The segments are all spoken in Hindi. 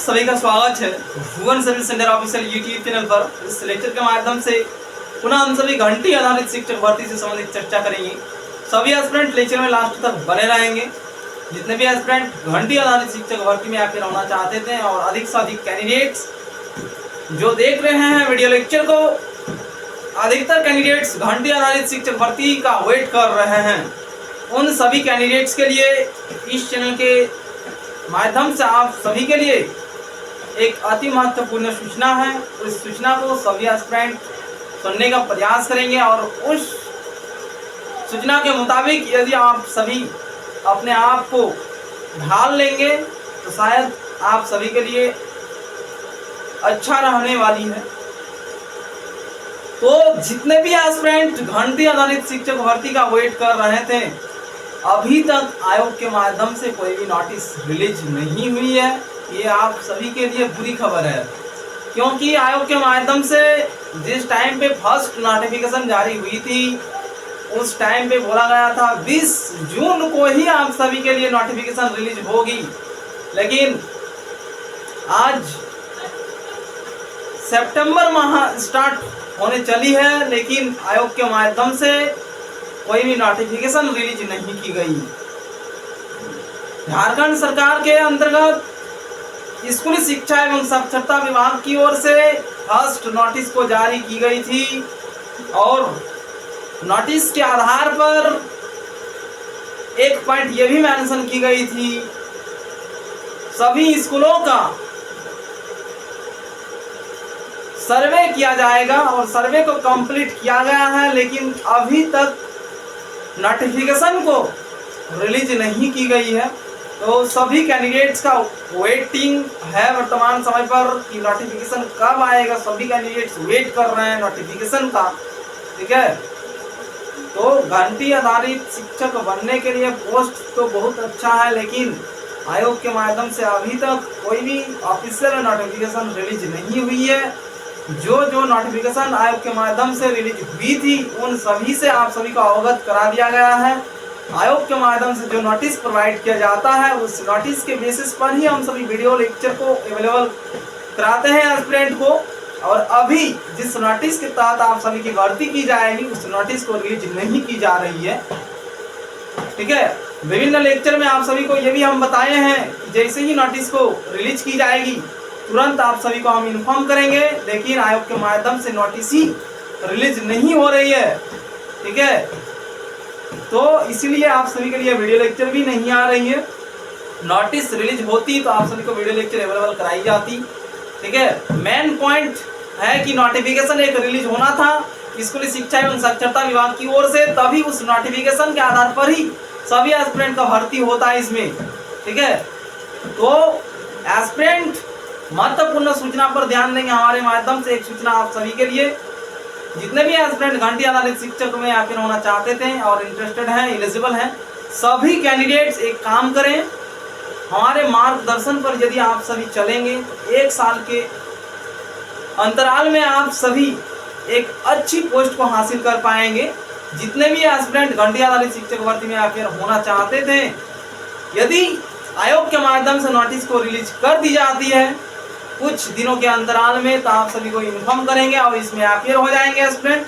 सभी का स्वागत है Bhuvan service centre official YouTube channel पर। इस लेक्चर के माध्यम से पुनः हम सभी घंटी आधारित शिक्षक भर्ती से संबंधित चर्चा करेंगे। सभी एस्पिरेंट लेक्चर में लास्ट तक बने रहेंगे। जितने भी एस्पिरेंट घंटी आधारित शिक्षक भर्ती में आकर होना चाहते थे और अधिक से अधिक कैंडिडेट्स जो देख रहे हैं वीडियो लेक्चर को, अधिकतर कैंडिडेट्स घंटी आधारित शिक्षक भर्ती का वेट कर रहे हैं। उन सभी कैंडिडेट्स के लिए इस चैनल के माध्यम से आप सभी के लिए एक अति महत्वपूर्ण सूचना है। उस सूचना को सभी एस्पिरेंट सुनने का प्रयास करेंगे और उस सूचना के मुताबिक यदि आप सभी अपने आप को ढाल लेंगे तो शायद आप सभी के लिए अच्छा रहने वाली है। तो जितने भी एस्पिरेंट घंटी आधारित शिक्षक भर्ती का वेट कर रहे थे, अभी तक आयोग के माध्यम से कोई भी नोटिस रिलीज नहीं हुई है। ये आप सभी के लिए बुरी खबर है, क्योंकि आयोग के माध्यम से जिस टाइम पे फर्स्ट नोटिफिकेशन जारी हुई थी उस टाइम पे बोला गया था 20 जून को ही आप सभी के लिए नोटिफिकेशन रिलीज होगी, लेकिन आज सितंबर माह स्टार्ट होने चली है, लेकिन आयोग के माध्यम से कोई भी नोटिफिकेशन रिलीज नहीं की गई। झारखंड सरकार के अंतर्गत स्कूली शिक्षा एवं साक्षरता विभाग की ओर से फर्स्ट नोटिस को जारी की गई थी और नोटिस के आधार पर एक पॉइंट ये भी मेंशन की गई थी, सभी स्कूलों का सर्वे किया जाएगा और सर्वे को कंप्लीट किया गया है, लेकिन अभी तक नोटिफिकेशन को रिलीज नहीं की गई है। तो सभी कैंडिडेट्स का वेटिंग है वर्तमान समय पर कि नोटिफिकेशन कब आएगा। सभी कैंडिडेट्स वेट कर रहे हैं नोटिफिकेशन का, ठीक है। तो घंटी आधारित शिक्षक बनने के लिए पोस्ट तो बहुत अच्छा है, लेकिन आयोग के माध्यम से अभी तक कोई भी ऑफिशियल नोटिफिकेशन रिलीज नहीं हुई है। जो नोटिफिकेशन आयोग के माध्यम से रिलीज हुई थी उन सभी से आप सभी को अवगत करा दिया गया है। आयोग के माध्यम से जो नोटिस प्रोवाइड किया जाता है उस नोटिस के बेसिस पर ही हम सभी वीडियो लेक्चर को अवेलेबल कराते हैं एस्पिरेंट को। और अभी जिस नोटिस के तहत आप सभी की भर्ती की जाएगी उस नोटिस को रिलीज नहीं की जा रही है, ठीक है। विभिन्न लेक्चर में आप सभी को ये भी हम बताए हैं जैसे ही नोटिस को रिलीज की जाएगी तुरंत आप सभी को हम इन्फॉर्म करेंगे, लेकिन आयोग के माध्यम से नोटिस ही रिलीज नहीं हो रही है, ठीक है। तो इसीलिए आप सभी के लिए वीडियो लेक्चर भी नहीं आ रही है। नोटिस रिलीज होती तो आप सभी को वीडियो लेक्चर अवेलेबल कराई जाती, ठीक है। मेन पॉइंट है कि नोटिफिकेशन एक रिलीज होना था स्कूली शिक्षा एवं साक्षरता विभाग की ओर से, तभी उस नोटिफिकेशन के आधार पर ही सभी एस्पिरेंट का भर्ती होता है इसमें, ठीक है। तो एस्पिरेंट महत्वपूर्ण सूचना पर ध्यान देंगे। हमारे माध्यम से एक सूचना आप सभी के लिए, जितने भी एस्पिरेंट घंटी आधारित शिक्षक में आखिर होना चाहते थे और इंटरेस्टेड हैं, एलिजिबल हैं, सभी कैंडिडेट्स एक काम करें, हमारे मार्गदर्शन पर यदि आप सभी चलेंगे एक साल के अंतराल में आप सभी एक अच्छी पोस्ट को हासिल कर पाएंगे। जितने भी एस्पिरेंट घंटी आधारित शिक्षक भर्ती में आखिर होना चाहते थे, यदि आयोग के माध्यम से नोटिस को रिलीज कर दी जाती है कुछ दिनों के अंतराल में तो आप सभी को इन्फॉर्म करेंगे और इसमें अपियर हो जाएंगे एस्पिरेंट।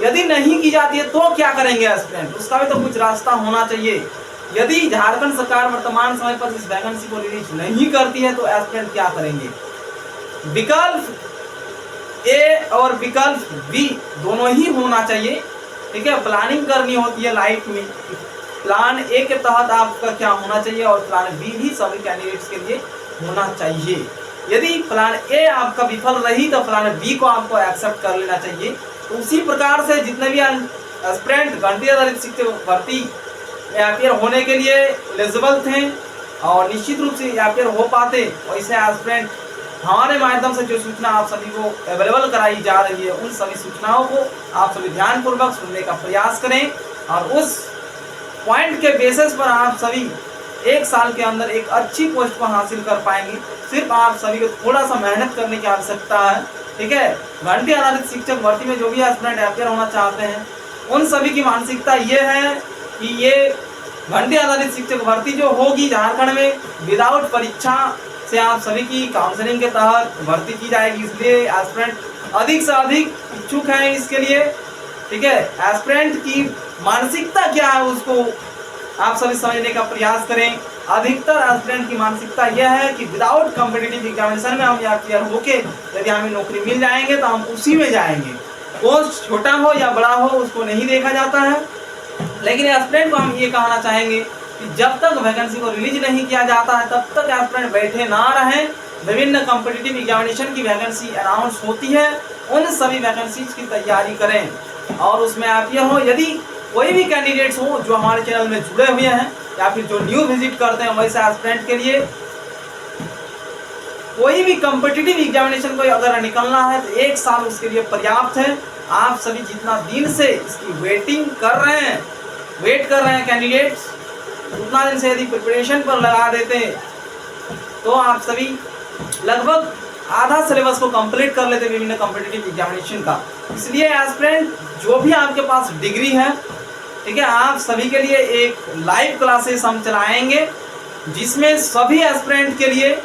यदि नहीं की जाती है तो क्या करेंगे एस्पिरेंट, उसका भी तो कुछ रास्ता होना चाहिए। यदि झारखंड सरकार वर्तमान समय पर इस वैकेंसी को रिलीज नहीं करती है तो एस्पिरेंट क्या करेंगे। विकल्प ए और विकल्प बी दोनों ही होना चाहिए, ठीक है। प्लानिंग करनी होती है लाइफ में, प्लान ए के तहत आपका क्या होना चाहिए और प्लान बी भी सभी कैंडिडेट्स के लिए होना चाहिए। यदि प्लान ए आपका विफल रही तो प्लान बी को आपको एक्सेप्ट कर लेना चाहिए। तो उसी प्रकार से जितने भी एस्पिरेंट घंटी आधारित शिक्षक भर्ती में अपियर होने के लिए एलिजिबल थे और निश्चित रूप से अपियर हो पाते, वैसे एस्पिरेंट हमारे माध्यम से जो सूचना आप सभी को अवेलेबल कराई जा रही है उन सभी सूचनाओं को आप सभी ध्यानपूर्वक सुनने का प्रयास करें और उस पॉइंट के बेसिस पर आप सभी एक साल के अंदर एक अच्छी पोस्ट को हासिल कर पाएंगे। सिर्फ आप सभी को थोड़ा सा मेहनत करने की आवश्यकता है, ठीक है। घंटी आधारित शिक्षक भर्ती में जो भी एस्पिरेंट अपियर होना चाहते हैं उन सभी की मानसिकता ये है कि ये घंटी आधारित शिक्षक भर्ती जो होगी झारखंड में विदाउट परीक्षा से आप सभी की काउंसलिंग के तहत भर्ती की जाएगी। इसलिए एस्पिरेंट अधिक से अधिक इच्छुक हैं इसके लिए, ठीक है। एस्पिरेंट की मानसिकता क्या है उसको आप सभी समझने का प्रयास करें। अधिकतर एस्पिरेंट की मानसिकता यह है कि विदाउट कॉम्पिटिटिव एग्जामिनेशन में हम या क्लियर होके यदि हमें नौकरी मिल जाएंगे तो हम उसी में जाएंगे। पोस्ट छोटा हो या बड़ा हो उसको नहीं देखा जाता है। लेकिन एस्पिरेंट को हम ये कहना चाहेंगे कि जब तक वैकेंसी को रिलीज नहीं किया जाता है तब तक एस्पिरेंट बैठे ना रहें। विभिन्न कॉम्पिटिटिव एग्जामिनेशन की वैकेंसी अनाउंस होती है, उन सभी वैकेंसीज की तैयारी करें और उसमें आप ये हो, यदि कोई भी कैंडिडेट्स हो जो हमारे चैनल में जुड़े हुए हैं या फिर जो न्यू विजिट करते हैं, वैसे एस्पिरेंट के लिए कोई भी कॉम्पिटिटिव एग्जामिनेशन को अगर निकलना है तो 1 साल उसके लिए पर्याप्त है। आप सभी जितना दिन से इसकी वेट कर रहे हैं कैंडिडेट्स, उतना दिन से यदि प्रिपरेशन पर लगा देते तो आप सभी लगभग आधा सिलेबस को कंप्लीट कर लेते विभिन्न कॉम्पिटिटिव एग्जामिनेशन का। इसलिए एस्पिरेंट जो भी आपके पास डिग्री है, ठीक है, आप सभी के लिए एक लाइव क्लासेस हम चलाएंगे जिसमें सभी एस्पिरेंट के लिए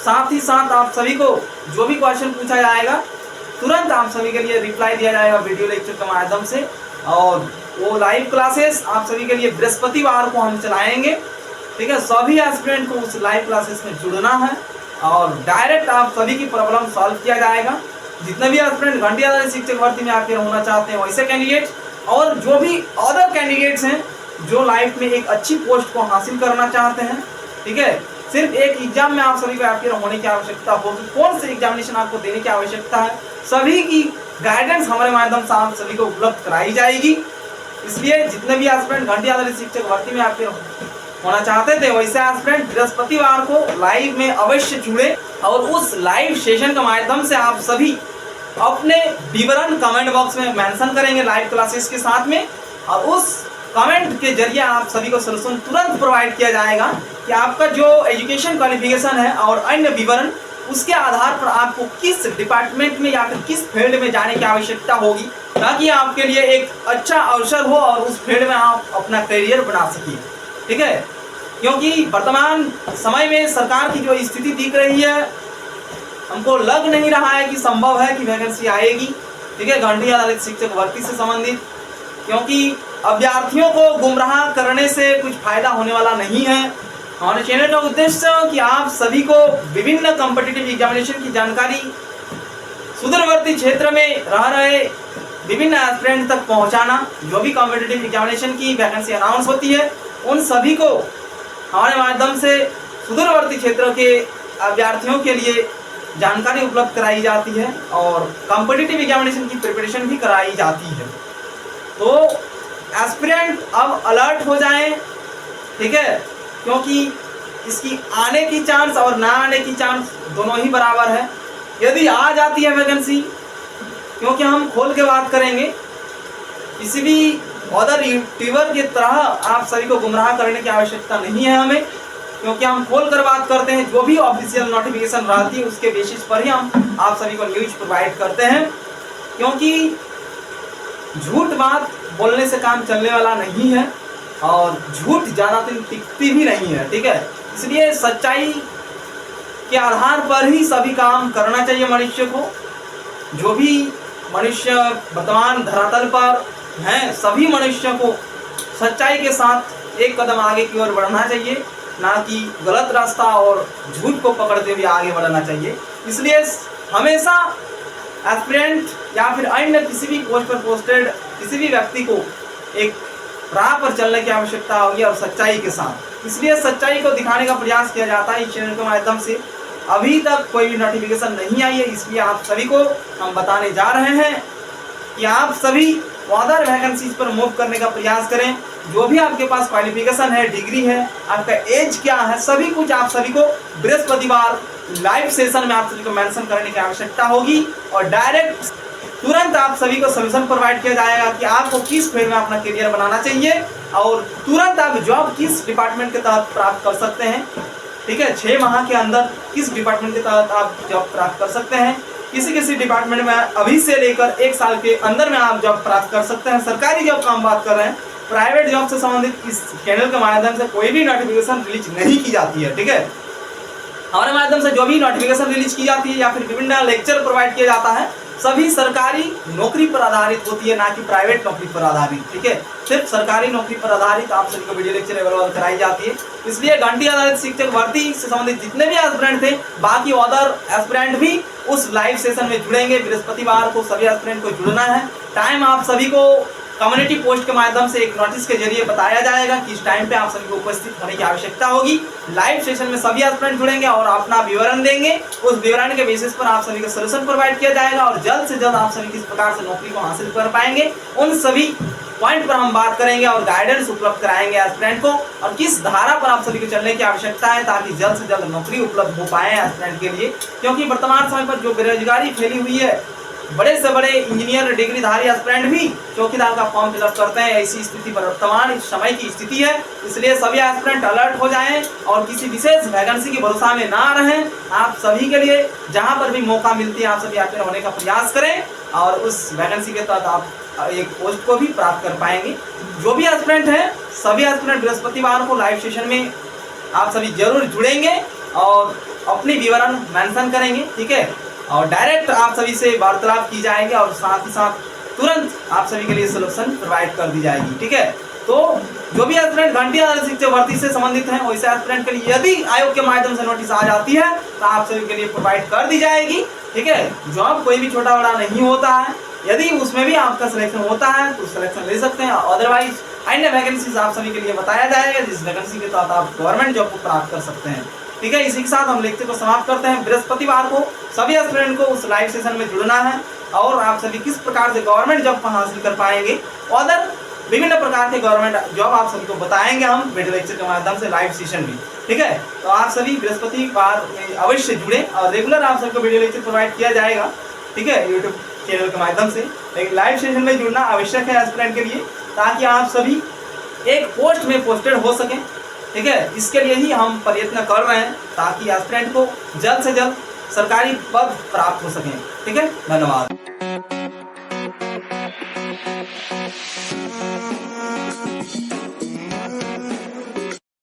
साथ ही साथ आप सभी को जो भी क्वेश्चन पूछा जाएगा तुरंत आप सभी के लिए रिप्लाई दिया जाएगा वीडियो लेक्चर के माध्यम से। और वो लाइव क्लासेस आप सभी के लिए बृहस्पतिवार को हम चलाएंगे, ठीक है। सभी एस्पिरेंट को उस लाइव क्लासेस में जुड़ना है और डायरेक्ट आप सभी की प्रॉब्लम सॉल्व किया जाएगा। जितने भी एस्पिरेंट घंटी आधारित शिक्षक भर्ती में आके होना चाहते हैं वैसे कैंडिडेट और जो भी अदर कैंडिडेट्स हैं जो लाइफ में एक अच्छी पोस्ट को हासिल करना चाहते हैं, ठीक है। सिर्फ एक एग्जाम में आप सभी को अपियर होने की आवश्यकता होगी, कौन से एग्जामिनेशन आपको देने की आवश्यकता है, सभी की गाइडेंस हमारे माध्यम से आप सभी को उपलब्ध कराई जाएगी। इसलिए जितने भी एस्पिरेंट घंटी आधारित शिक्षक भर्ती में अपियर होना चाहते थे वैसे एस्पिरेंट बृहस्पतिवार को लाइव में अवश्य जुड़े और उस लाइव सेशन के माध्यम से आप सभी अपने विवरण कमेंट बॉक्स में मेंशन करेंगे लाइव क्लासेस के साथ में, और उस कमेंट के जरिए आप सभी को सॉल्यूशन तुरंत प्रोवाइड किया जाएगा कि आपका जो एजुकेशन क्वालिफिकेशन है और अन्य विवरण उसके आधार पर आपको किस डिपार्टमेंट में या फिर किस फील्ड में जाने की आवश्यकता होगी ताकि आपके लिए एक अच्छा अवसर हो और उस फील्ड में आप अपना करियर बना सकें, ठीक है। क्योंकि वर्तमान समय में सरकार की जो स्थिति दिख रही है हमको लग नहीं रहा है कि संभव है कि वैकेंसी आएगी, ठीक है, घंटी आधारित शिक्षक भर्ती से संबंधित। क्योंकि अभ्यर्थियों को गुमराह करने से कुछ फायदा होने वाला नहीं है। हमारे चैनल का उद्देश्य कि आप सभी को विभिन्न कॉम्पिटिटिव एग्जामिनेशन की जानकारी सुदूरवर्ती क्षेत्र में रह रहे विभिन्न एस्पिरेंट तक पहुंचाना। जो भी कॉम्पिटिटिव एग्जामिनेशन की वैकेंसी अनाउंस होती है उन सभी को हमारे माध्यम से सुदूरवर्ती क्षेत्र के अभ्यर्थियों के लिए जानकारी उपलब्ध कराई जाती है और कॉम्पिटिटिव एग्जामिनेशन की प्रिपरेशन भी कराई जाती है। तो एस्पिरेंट अब अलर्ट हो जाएं, ठीक है, क्योंकि इसकी आने की चांस और ना आने की चांस दोनों ही बराबर है। यदि आ जाती है वैकेंसी, क्योंकि हम खोल के बात करेंगे, किसी भी अदर यूट्यूबर की तरह आप सभी को गुमराह करने की आवश्यकता नहीं है हमें, क्योंकि हम खोल कर बात करते हैं। जो भी ऑफिशियल नोटिफिकेशन रहती है उसके बेसिस पर ही हम आप सभी को न्यूज प्रोवाइड करते हैं, क्योंकि झूठ बात बोलने से काम चलने वाला नहीं है और झूठ ज़्यादा दिन टिकती भी नहीं है, ठीक है। इसलिए सच्चाई के आधार पर ही सभी काम करना चाहिए मनुष्य को। जो भी मनुष्य वर्तमान धरातल पर हैं सभी मनुष्य को सच्चाई के साथ एक कदम आगे की ओर बढ़ना चाहिए, ना कि गलत रास्ता और झूठ को पकड़ते हुए आगे बढ़ना चाहिए। इसलिए हमेशा एस्पिरेंट या फिर अन्य किसी भी पोस्ट पर पोस्टेड किसी भी व्यक्ति को एक राह पर चलने की आवश्यकता होगी और सच्चाई के साथ। इसलिए सच्चाई को दिखाने का प्रयास किया जाता है इस चैनल के माध्यम से। अभी तक कोई भी नोटिफिकेशन नहीं आई है, इसलिए आप सभी को हम बताने जा रहे हैं कि आप सभी अदर वैकेंसीज पर मूव करने का प्रयास करें। जो भी आपके पास क्वालिफिकेशन है, डिग्री है, आपका एज क्या है, सभी कुछ आप सभी को बृहस्पतिवार लाइव सेशन में आप सभी को मेंशन करने की आवश्यकता होगी और डायरेक्ट तुरंत आप सभी को सॉल्यूशन प्रोवाइड किया जाएगा कि आपको किस फील्ड में अपना करियर बनाना चाहिए और तुरंत आप जॉब किस डिपार्टमेंट के तहत प्राप्त कर सकते हैं, ठीक है। 6 माह के अंदर किस डिपार्टमेंट के तहत आप जॉब प्राप्त कर सकते हैं, किसी डिपार्टमेंट में अभी से लेकर 1 साल के अंदर में आप जॉब प्राप्त कर सकते हैं। सरकारी जॉब का हम बात कर रहे हैं, प्राइवेट जॉब से संबंधित इस चैनल के माध्यम से कोई भी नोटिफिकेशन रिलीज नहीं की जाती है, ठीक है। हमारे माध्यम से जो भी नोटिफिकेशन रिलीज की जाती है या फिर विभिन्न लेक्चर प्रोवाइड किया जाता है, सभी सरकारी नौकरी पर आधारित होती है, ना कि प्राइवेट नौकरी पर आधारित। ठीक है, सिर्फ सरकारी नौकरी पर आधारित आप सभी को वीडियो लेक्चर अवेलेबल कराई जाती है। इसलिए घंटी आधारित शिक्षक भर्ती से संबंधित जितने भी एस्पिरेंट थे, बाकी अदर एस्पिरेंट भी उस लाइव सेशन में जुड़ेंगे। बृहस्पतिवार को सभी एस्पिरेंट को जुड़ना है। टाइम आप सभी को कम्युनिटी पोस्ट के माध्यम से एक नोटिस के जरिए बताया जाएगा कि इस टाइम पे आप सभी को उपस्थित होने की आवश्यकता होगी। लाइव सेशन में सभी एस्पिरेंट जुड़ेंगे और अपना विवरण देंगे। उस विवरण के बेसिस पर आप सभी को सॉल्यूशन प्रोवाइड किया जाएगा और जल्द से जल्द आप सभी किस प्रकार से नौकरी को हासिल कर पाएंगे, उन सभी पॉइंट पर हम बात करेंगे और गाइडेंस उपलब्ध कराएंगे एस्पिरेंट को, और किस धारा पर आप सभी को चलने की आवश्यकता है ताकि जल्द से जल्द नौकरी उपलब्ध हो पाए एस्पिरेंट के लिए। क्योंकि वर्तमान समय पर जो बेरोजगारी फैली हुई है, बड़े से बड़े इंजीनियर डिग्रीधारी एस्पिरेंट भी चौकीदार का फॉर्म फिलअप करते हैं। ऐसी स्थिति वर्तमान इस समय की स्थिति है। इसलिए सभी एस्पिरेंट अलर्ट हो जाएं और किसी विशेष वैकेंसी के भरोसा में ना रहें। आप सभी के लिए जहां पर भी मौका मिलती है आप सभी एस्पिरेंट होने का प्रयास करें और उस वैकेंसी के तहत आप एक पोस्ट को भी प्राप्त कर पाएंगे। जो भी एस्पिरेंट हैं, सभी एस्पिरेंट बृहस्पतिवार को लाइव सेशन में आप सभी जरूर जुड़ेंगे और अपनी विवरण मेंशन करेंगे। ठीक है, और डायरेक्ट आप सभी से वार्तालाप की जाएगी और साथ ही साथ तुरंत आप सभी के लिए सॉल्यूशन प्रोवाइड कर दी जाएगी। ठीक है, तो जो भी एस्पिरेंट घंटी आधारित शिक्षक भर्ती से संबंधित हैं, वैसे एस्पिरेंट के लिए यदि आयोग के माध्यम से नोटिस आ जाती है तो आप सभी के लिए प्रोवाइड कर दी जाएगी। ठीक है, जॉब कोई भी छोटा बड़ा नहीं होता है। यदि उसमें भी आपका सिलेक्शन होता है तो सिलेक्शन ले सकते हैं, अदरवाइज अन्य वैकेंसीज आप सभी के लिए बताया जाएगा जिस वैकेंसी के तहत आप गवर्नमेंट जॉब को प्राप्त कर सकते हैं। ठीक है, इसी के साथ हम लेक्चर को समाप्त करते हैं। बृहस्पतिवार को सभी एस्पिरेंट को उस लाइव सेशन में जुड़ना है और आप सभी किस प्रकार से गवर्नमेंट जॉब को हासिल कर पाएंगे, अदर विभिन्न प्रकार के गवर्नमेंट जॉब आप सभी को बताएंगे हम वीडियो लेक्चर के माध्यम से लाइव सेशन में। ठीक है, तो आप सभी बृहस्पतिवार में अवश्य जुड़े और रेगुलर आप सबको वीडियो लेक्चर प्रोवाइड किया जाएगा। ठीक है, यूट्यूब चैनल के माध्यम से, लेकिन लाइव सेशन में जुड़ना आवश्यक है एस्पिरेंट के लिए ताकि आप सभी एक पोस्ट में पोस्टेड हो सकें। ठीक है, इसके लिए ही हम प्रयत्न कर रहे हैं ताकि एस्पिरेंट को जल्द से जल्द सरकारी पद प्राप्त हो सकें। ठीक है, धन्यवाद।